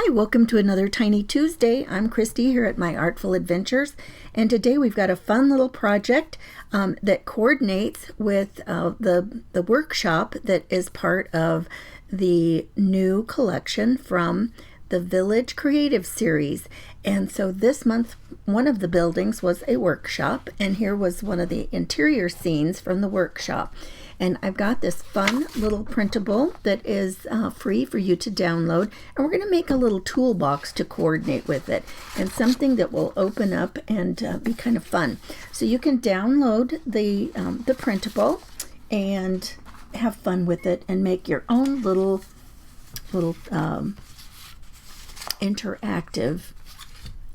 Hi, welcome to another Tiny Tuesday. I'm Christy here at My Artful Adventures, and today we've got a fun little project that coordinates with the workshop that is part of the new collection from the Village Creative Series. And so this month, one of the buildings was a workshop, and here was one of the interior scenes from the workshop. And I've got this fun little printable that is free for you to download, and we're going to make a little toolbox to coordinate with it, and something that will open up and be kind of fun. So you can download the printable and have fun with it and make your own little interactive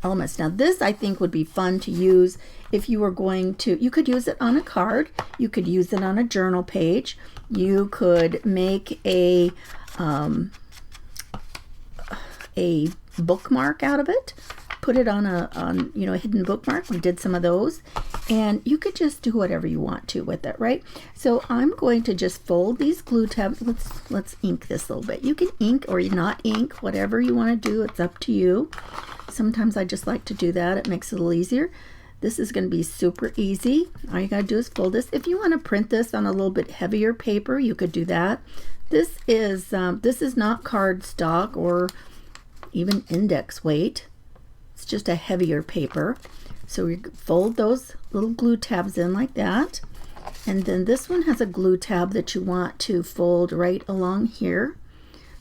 elements. Now this I think would be fun to use if you were going to, you could use it on a card, you could use it on a journal page, you could make a bookmark out of it, put it on a hidden bookmark. We did some of those, and you could just do whatever you want to with it, right? So I'm going to just fold these glue tabs. Let's ink this a little bit. You can ink or not ink, whatever you want to do. It's up to you. Sometimes I just like to do that. It makes it a little easier. This is going to be super easy. All you got to do is fold this. If you want to print this on a little bit heavier paper, you could do that. This is not cardstock or even index weight. It's just a heavier paper. So we fold those little glue tabs in like that. And then this one has a glue tab that you want to fold right along here,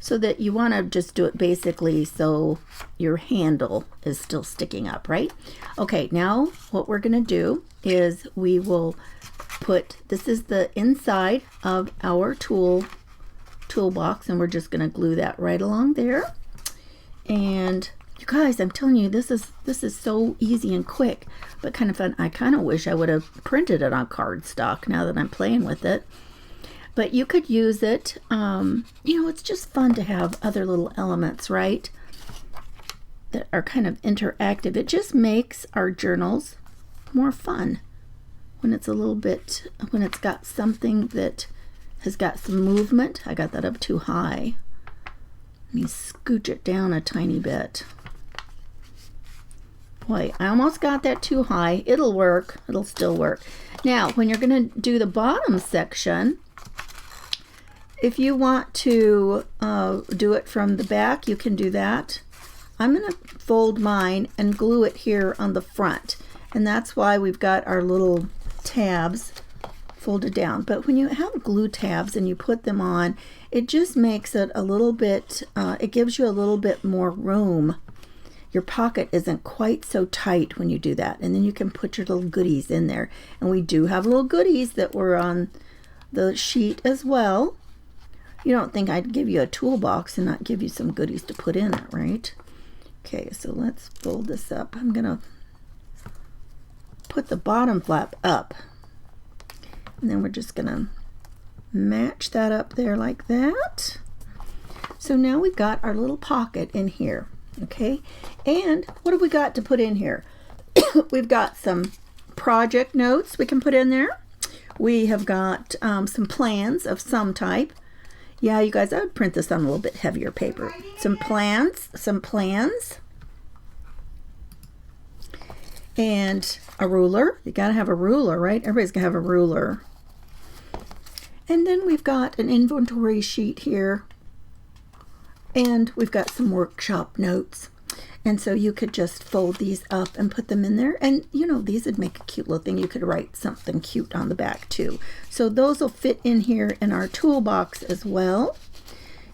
so that you want to just do it basically so your handle is still sticking up, right? Okay, now what we're going to do is we will put, this is the inside of our toolbox, and we're just going to glue that right along there. And you guys, I'm telling you, this is so easy and quick, but kind of fun. I kind of wish I would have printed it on cardstock now that I'm playing with it. But you could use it, it's just fun to have other little elements, right, that are kind of interactive. It just makes our journals more fun when it's when it's got something that has got some movement. I got that up too high. Let me scooch it down a tiny bit. Boy, I almost got that too high. It'll work. It'll still work. Now, when you're going to do the bottom section, if you want to do it from the back, you can do that. I'm going to fold mine and glue it here on the front. And that's why we've got our little tabs folded down. But when you have glue tabs and you put them on, it just makes it a little bit, it gives you a little bit more room. Your pocket isn't quite so tight when you do that. And then you can put your little goodies in there. And we do have little goodies that were on the sheet as well. You don't think I'd give you a toolbox and not give you some goodies to put in it, right? Okay, so let's fold this up. I'm going to put the bottom flap up. And then we're just going to match that up there like that. So now we've got our little pocket in here, okay? And what have we got to put in here? We've got some project notes we can put in there. We have got some plans of some type. Yeah, you guys, I would print this on a little bit heavier paper. Some plans, and a ruler. You gotta have a ruler, right? Everybody's gonna have a ruler. And then we've got an inventory sheet here, and we've got some workshop notes. And so you could just fold these up and put them in there. And these would make a cute little thing. You could write something cute on the back too. So those will fit in here in our toolbox as well.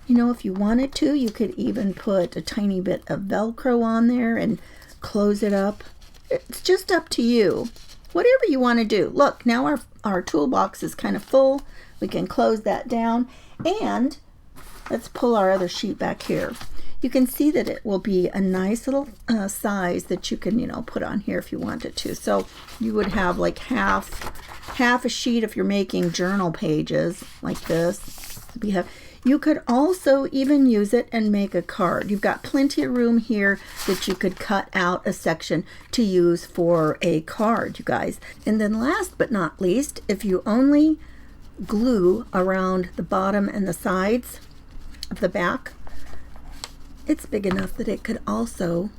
If you wanted to, you could even put a tiny bit of Velcro on there and close it up. It's just up to you. Whatever you want to do. Look, now our toolbox is kind of full. We can close that down. And let's pull our other sheet back here. You can see that it will be a nice little size that you can, put on here if you wanted to. So you would have like half a sheet if you're making journal pages like this. You could also even use it and make a card. You've got plenty of room here that you could cut out a section to use for a card, you guys. And then last but not least, if you only glue around the bottom and the sides of the back, it's big enough that it could also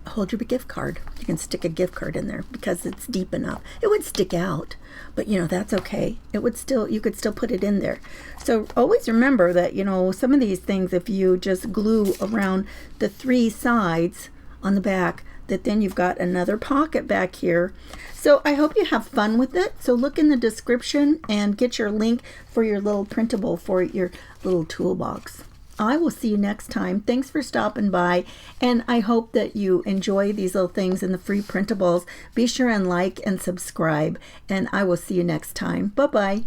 hold your gift card. You can stick a gift card in there because it's deep enough. It would stick out, but that's okay. It would still, you could still put it in there. So always remember that, some of these things, if you just glue around the 3 sides on the back, that then you've got another pocket back here. So I hope you have fun with it. So look in the description and get your link for your little printable for your little toolbox. I will see you next time. Thanks for stopping by, and I hope that you enjoy these little things in the free printables. Be sure and like and subscribe, and I will see you next time. Bye-bye.